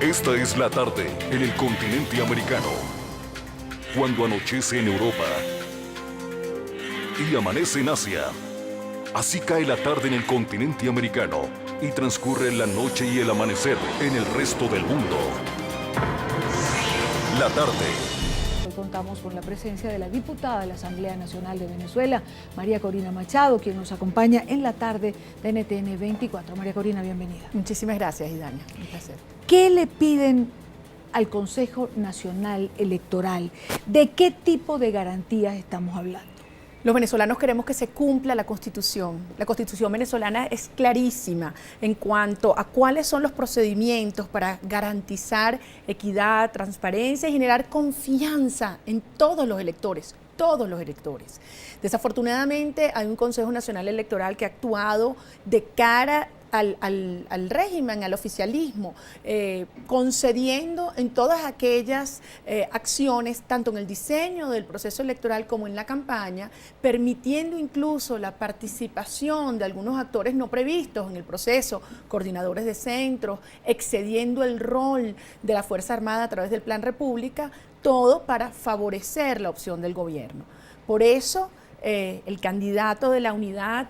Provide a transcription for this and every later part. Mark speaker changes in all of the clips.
Speaker 1: Esta es la tarde en el continente americano, cuando anochece en Europa y amanece en Asia. Así cae la tarde en el continente americano y transcurre la noche y el amanecer en el resto del mundo. La tarde.
Speaker 2: Hoy contamos con la presencia de la diputada de la Asamblea Nacional de Venezuela, María Corina Machado, quien nos acompaña en la tarde de NTN 24. María Corina, bienvenida.
Speaker 3: Muchísimas gracias, Idania. Un placer.
Speaker 2: ¿Qué le piden al Consejo Nacional Electoral? ¿De qué tipo de garantías estamos hablando?
Speaker 3: Los venezolanos queremos que se cumpla la Constitución. La Constitución venezolana es clarísima en cuanto a cuáles son los procedimientos para garantizar equidad, transparencia y generar confianza en todos los electores. Todos los electores. Desafortunadamente hay un Consejo Nacional Electoral que ha actuado de cara al régimen, al oficialismo, concediendo en todas aquellas acciones, tanto en el diseño del proceso electoral como en la campaña, permitiendo incluso la participación de algunos actores no previstos en el proceso, coordinadores de centros, excediendo el rol de la Fuerza Armada a través del Plan República, todo para favorecer la opción del gobierno. Por eso, el candidato de la unidad,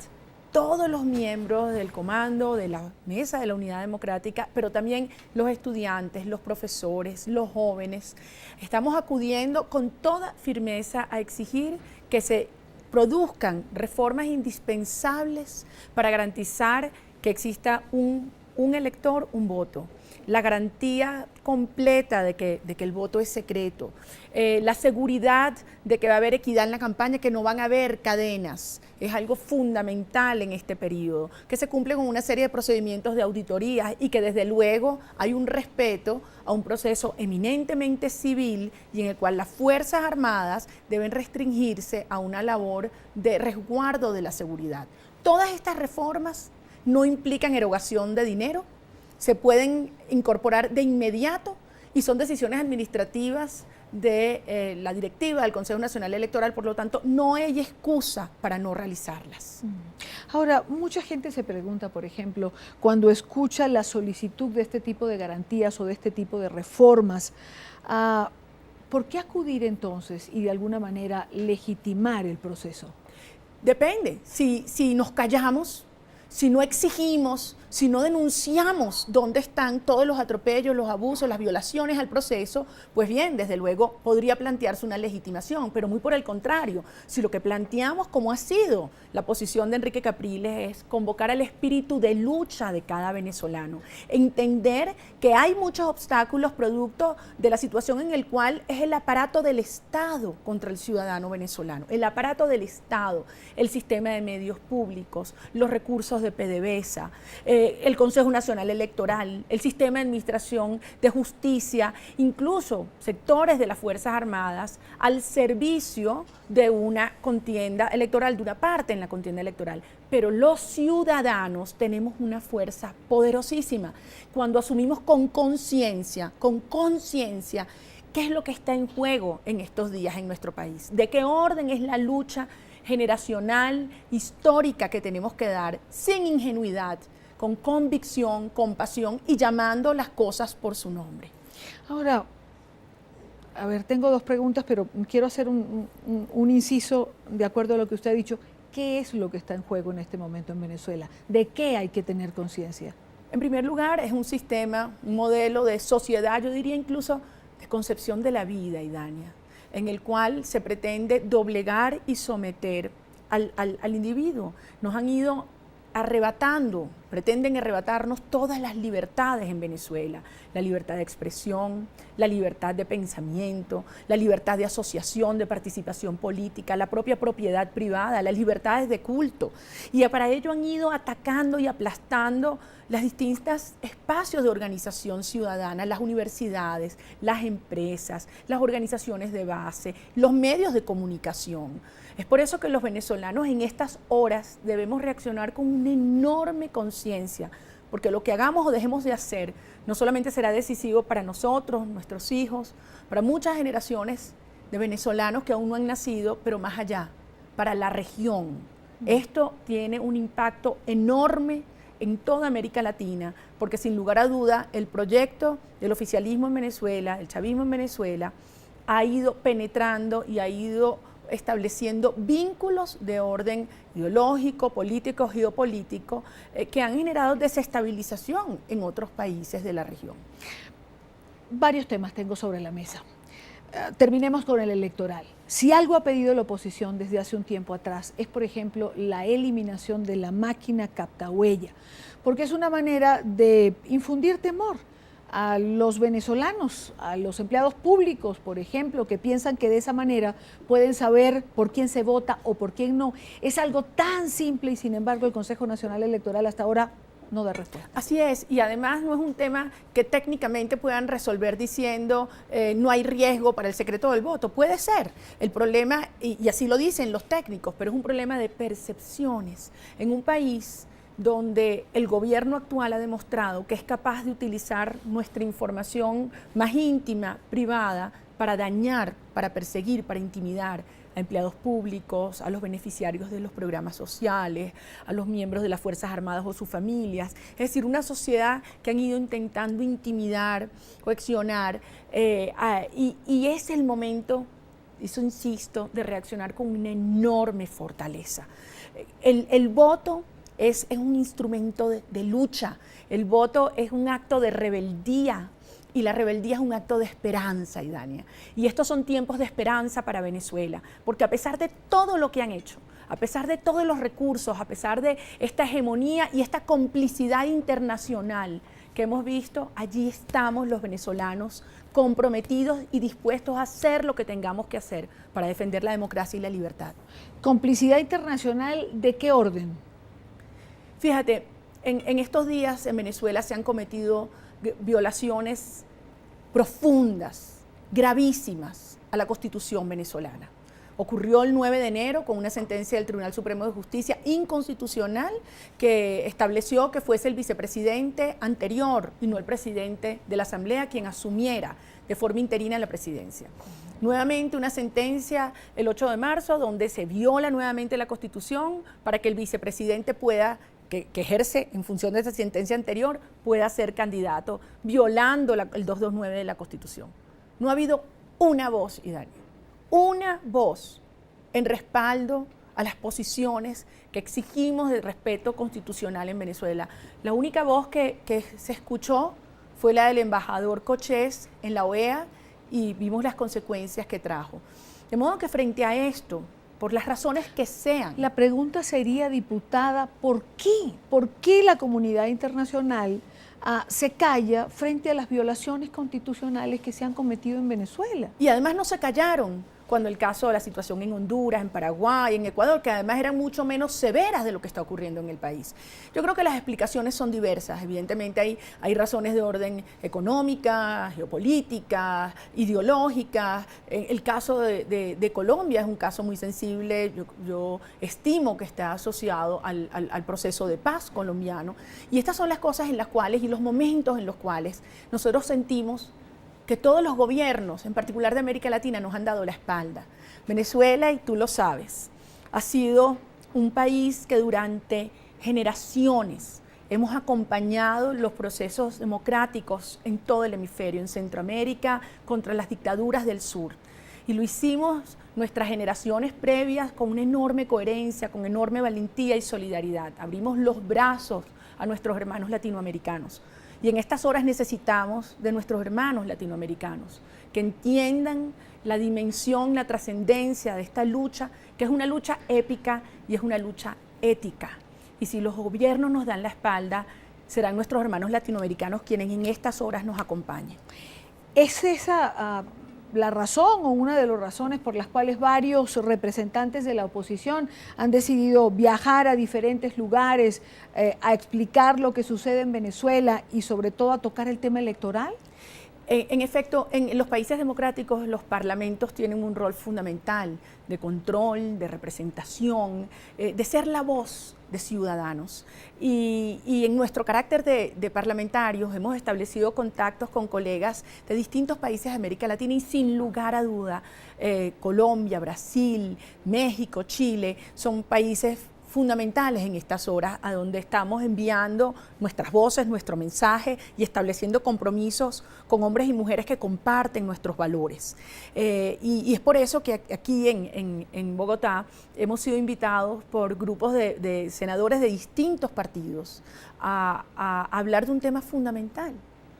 Speaker 3: todos los miembros del comando, de la mesa de la unidad democrática, pero también los estudiantes, los profesores, los jóvenes, estamos acudiendo con toda firmeza a exigir que se produzcan reformas indispensables para garantizar que exista un elector, un voto. La garantía completa de que el voto es secreto, la seguridad de que va a haber equidad en la campaña, que no van a haber cadenas, es algo fundamental en este periodo, que se cumple con una serie de procedimientos de auditorías y que desde luego hay un respeto a un proceso eminentemente civil y en el cual las Fuerzas Armadas deben restringirse a una labor de resguardo de la seguridad. Todas estas reformas no implican erogación de dinero, se pueden incorporar de inmediato y son decisiones administrativas de la directiva del Consejo Nacional Electoral, por lo tanto no hay excusa para no realizarlas.
Speaker 2: Ahora, mucha gente se pregunta, por ejemplo, cuando escucha la solicitud de este tipo de garantías o de este tipo de reformas, ¿por qué acudir entonces y de alguna manera legitimar el proceso?
Speaker 3: Depende, si nos callamos, si no exigimos, si no denunciamos dónde están todos los atropellos, los abusos, las violaciones al proceso, pues bien, desde luego podría plantearse una legitimación, pero muy por el contrario, si lo que planteamos, como ha sido la posición de Enrique Capriles, es convocar al espíritu de lucha de cada venezolano, entender que hay muchos obstáculos producto de la situación en el cual es el aparato del Estado contra el ciudadano venezolano, el aparato del Estado, el sistema de medios públicos, los recursos de PDVSA, el Consejo Nacional Electoral, el sistema de administración de justicia, incluso sectores de las Fuerzas Armadas al servicio de una contienda electoral, de una parte en la contienda electoral. Pero los ciudadanos tenemos una fuerza poderosísima cuando asumimos con conciencia, qué es lo que está en juego en estos días en nuestro país, de qué orden es la lucha generacional, histórica que tenemos que dar, sin ingenuidad, con convicción, con pasión y llamando las cosas por su nombre.
Speaker 2: Ahora, a ver, tengo dos preguntas, pero quiero hacer un inciso de acuerdo a lo que usted ha dicho. ¿Qué es lo que está en juego en este momento en Venezuela? ¿De qué hay que tener conciencia?
Speaker 3: En primer lugar, es un sistema, un modelo de sociedad, yo diría incluso de concepción de la vida, Idania, en el cual se pretende doblegar y someter al individuo. Nos han ido pretenden arrebatarnos todas las libertades en Venezuela, la libertad de expresión, la libertad de pensamiento, la libertad de asociación, de participación política, la propia propiedad privada, las libertades de culto. Y para ello han ido atacando y aplastando los distintos espacios de organización ciudadana, las universidades, las empresas, las organizaciones de base, los medios de comunicación. Es por eso que los venezolanos en estas horas debemos reaccionar con una enorme conciencia, porque lo que hagamos o dejemos de hacer no solamente será decisivo para nosotros, nuestros hijos, para muchas generaciones de venezolanos que aún no han nacido, pero más allá, para la región. Esto tiene un impacto enorme en toda América Latina, porque sin lugar a duda el proyecto del oficialismo en Venezuela, el chavismo en Venezuela, ha ido penetrando y ha ido estableciendo vínculos de orden ideológico, político, geopolítico, que han generado desestabilización en otros países de la región.
Speaker 2: Varios temas tengo sobre la mesa. Terminemos con el electoral. Si algo ha pedido la oposición desde hace un tiempo atrás es, por ejemplo, la eliminación de la máquina captahuella, porque es una manera de infundir temor a los venezolanos, a los empleados públicos, por ejemplo, que piensan que de esa manera pueden saber por quién se vota o por quién no. Es algo tan simple y, sin embargo, el Consejo Nacional Electoral hasta ahora no da respuesta.
Speaker 3: Así es, y además no es un tema que técnicamente puedan resolver diciendo no hay riesgo para el secreto del voto. Puede ser. El problema, y así lo dicen los técnicos, pero es un problema de percepciones. En un país donde el gobierno actual ha demostrado que es capaz de utilizar nuestra información más íntima, privada, para dañar, para perseguir, para intimidar a empleados públicos, a los beneficiarios de los programas sociales, a los miembros de las Fuerzas Armadas o sus familias. Es decir, una sociedad que han ido intentando intimidar, coaccionar, y es el momento, eso insisto, de reaccionar con una enorme fortaleza. El voto es un instrumento de lucha, el voto es un acto de rebeldía, y la rebeldía es un acto de esperanza, Idania. Y estos son tiempos de esperanza para Venezuela, porque a pesar de todo lo que han hecho, a pesar de todos los recursos, a pesar de esta hegemonía y esta complicidad internacional que hemos visto, allí estamos los venezolanos comprometidos y dispuestos a hacer lo que tengamos que hacer para defender la democracia y la libertad.
Speaker 2: ¿Complicidad internacional de qué orden?
Speaker 3: Fíjate, en estos días en Venezuela se han cometido violaciones profundas, gravísimas a la Constitución venezolana. Ocurrió el 9 de enero con una sentencia del Tribunal Supremo de Justicia inconstitucional que estableció que fuese el vicepresidente anterior y no el presidente de la Asamblea quien asumiera de forma interina la presidencia. Nuevamente una sentencia el 8 de marzo donde se viola nuevamente la Constitución para que el vicepresidente pueda que ejerce en función de esa sentencia anterior, pueda ser candidato, violando el 229 de la Constitución. No ha habido una voz, Idania, una voz en respaldo a las posiciones que exigimos de respeto constitucional en Venezuela. La única voz que se escuchó fue la del embajador Cochés en la OEA y vimos las consecuencias que trajo. De modo que frente a esto, por las razones que sean.
Speaker 2: La pregunta sería, diputada, ¿por qué? ¿Por qué la comunidad internacional se calla frente a las violaciones constitucionales que se han cometido en Venezuela?
Speaker 3: Y además no se callaron cuando el caso de la situación en Honduras, en Paraguay, en Ecuador, que además eran mucho menos severas de lo que está ocurriendo en el país. Yo creo que las explicaciones son diversas. Evidentemente hay razones de orden económica, geopolítica, ideológica. El caso de Colombia es un caso muy sensible. Yo estimo que está asociado al proceso de paz colombiano. Y estas son las cosas en las cuales y los momentos en los cuales nosotros sentimos que todos los gobiernos, en particular de América Latina, nos han dado la espalda. Venezuela, y tú lo sabes, ha sido un país que durante generaciones hemos acompañado los procesos democráticos en todo el hemisferio, en Centroamérica, contra las dictaduras del sur. Y lo hicimos nuestras generaciones previas con una enorme coherencia, con enorme valentía y solidaridad. Abrimos los brazos a nuestros hermanos latinoamericanos. Y en estas horas necesitamos de nuestros hermanos latinoamericanos que entiendan la dimensión, la trascendencia de esta lucha, que es una lucha épica y es una lucha ética. Y si los gobiernos nos dan la espalda, serán nuestros hermanos latinoamericanos quienes en estas horas nos acompañen.
Speaker 2: ¿Es esa la razón o una de las razones por las cuales varios representantes de la oposición han decidido viajar a diferentes lugares a explicar lo que sucede en Venezuela y sobre todo a tocar el tema electoral?
Speaker 3: En efecto, en los países democráticos los parlamentos tienen un rol fundamental de control, de representación, de ser la voz de ciudadanos. Y en nuestro carácter de parlamentarios hemos establecido contactos con colegas de distintos países de América Latina y sin lugar a duda Colombia, Brasil, México, Chile son países fundamentales en estas horas, a donde estamos enviando nuestras voces, nuestro mensaje y estableciendo compromisos con hombres y mujeres que comparten nuestros valores. Y es por eso que aquí en Bogotá hemos sido invitados por grupos de senadores de distintos partidos a hablar de un tema fundamental,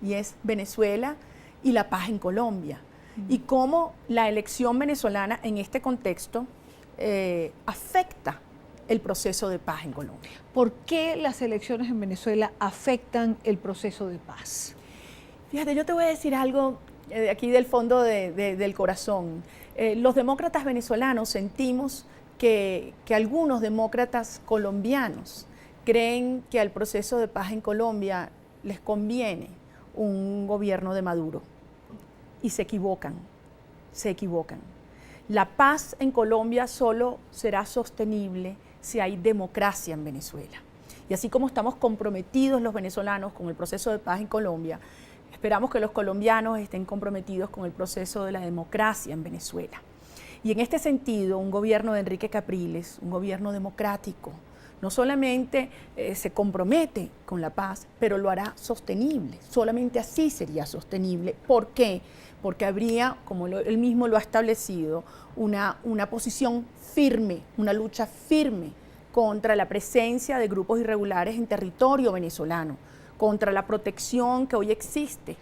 Speaker 3: y es Venezuela y la paz en Colombia, y cómo la elección venezolana en este contexto afecta el proceso de paz en Colombia.
Speaker 2: ¿Por qué las elecciones en Venezuela afectan el proceso de paz?
Speaker 3: Fíjate, yo te voy a decir algo aquí del fondo del corazón. Los demócratas venezolanos sentimos que algunos demócratas colombianos creen que al proceso de paz en Colombia les conviene un gobierno de Maduro, y se equivocan, se equivocan. La paz en Colombia solo será sostenible si hay democracia en Venezuela. Y así como estamos comprometidos los venezolanos con el proceso de paz en Colombia, esperamos que los colombianos estén comprometidos con el proceso de la democracia en Venezuela. Y en este sentido, un gobierno de Enrique Capriles, un gobierno democrático, no solamente se compromete con la paz, pero lo hará sostenible. Solamente así sería sostenible. ¿Por qué? Porque habría, como él mismo lo ha establecido, una posición firme, una lucha firme contra la presencia de grupos irregulares en territorio venezolano, contra la protección que hoy existe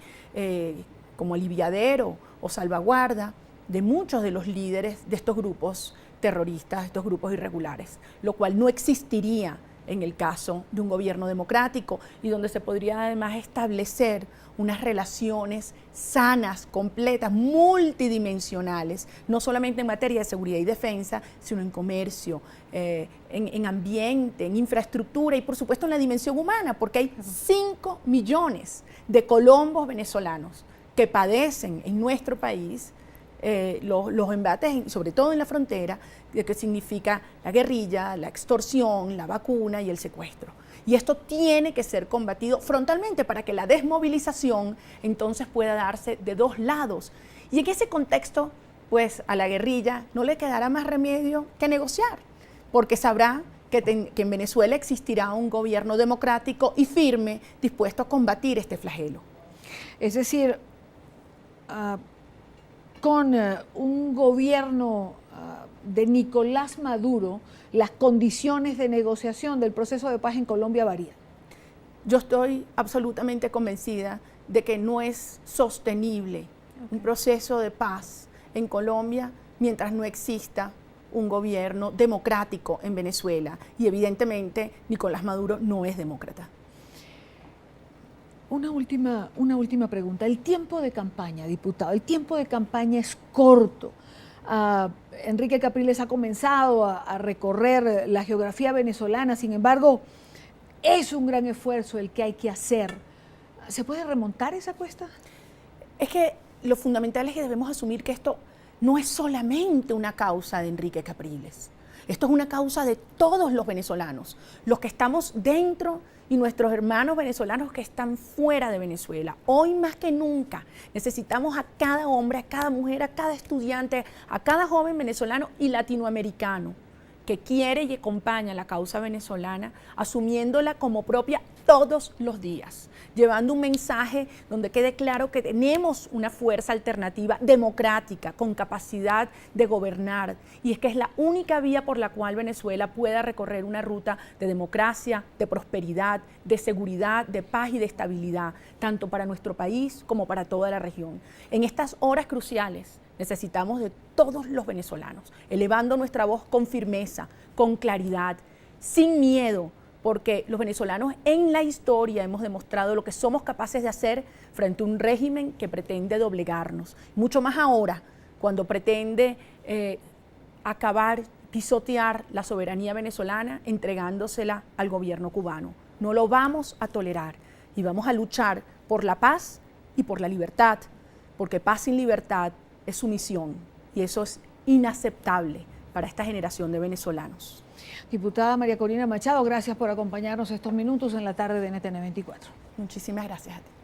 Speaker 3: como aliviadero o salvaguarda de muchos de los líderes de estos grupos terroristas, estos grupos irregulares, lo cual no existiría en el caso de un gobierno democrático, y donde se podría además establecer unas relaciones sanas, completas, multidimensionales, no solamente en materia de seguridad y defensa, sino en comercio, en ambiente, en infraestructura y por supuesto en la dimensión humana, porque hay 5 millones de colombos venezolanos que padecen en nuestro país los embates, sobre todo en la frontera, de que significa la guerrilla, la extorsión, la vacuna y el secuestro. Y esto tiene que ser combatido frontalmente para que la desmovilización entonces pueda darse de dos lados. Y en ese contexto, pues a la guerrilla no le quedará más remedio que negociar, porque sabrá que en Venezuela existirá un gobierno democrático y firme dispuesto a combatir este flagelo.
Speaker 2: Es decir, con un gobierno de Nicolás Maduro, las condiciones de negociación del proceso de paz en Colombia varían.
Speaker 3: Yo estoy absolutamente convencida de que no es sostenible un proceso de paz en Colombia mientras no exista un gobierno democrático en Venezuela. Y evidentemente Nicolás Maduro no es demócrata.
Speaker 2: Una última pregunta. El tiempo de campaña, diputado, el tiempo de campaña es corto. Enrique Capriles ha comenzado a recorrer la geografía venezolana, sin embargo, es un gran esfuerzo el que hay que hacer. ¿Se puede remontar esa cuesta?
Speaker 3: Es que lo fundamental es que debemos asumir que esto no es solamente una causa de Enrique Capriles. Esto es una causa de todos los venezolanos, los que estamos dentro y nuestros hermanos venezolanos que están fuera de Venezuela. Hoy más que nunca necesitamos a cada hombre, a cada mujer, a cada estudiante, a cada joven venezolano y latinoamericano que quiere y acompaña la causa venezolana, asumiéndola como propia todos los días, llevando un mensaje donde quede claro que tenemos una fuerza alternativa democrática, con capacidad de gobernar, y es que es la única vía por la cual Venezuela pueda recorrer una ruta de democracia, de prosperidad, de seguridad, de paz y de estabilidad, tanto para nuestro país como para toda la región. En estas horas cruciales necesitamos de todos los venezolanos, elevando nuestra voz con firmeza, con claridad, sin miedo, porque los venezolanos en la historia hemos demostrado lo que somos capaces de hacer frente a un régimen que pretende doblegarnos. Mucho más ahora, cuando pretende acabar, pisotear la soberanía venezolana, entregándosela al gobierno cubano. No lo vamos a tolerar y vamos a luchar por la paz y por la libertad, porque paz sin libertad es sumisión y eso es inaceptable para esta generación de venezolanos.
Speaker 2: Diputada María Corina Machado, gracias por acompañarnos estos minutos en la tarde de NTN 24.
Speaker 3: Muchísimas gracias a ti.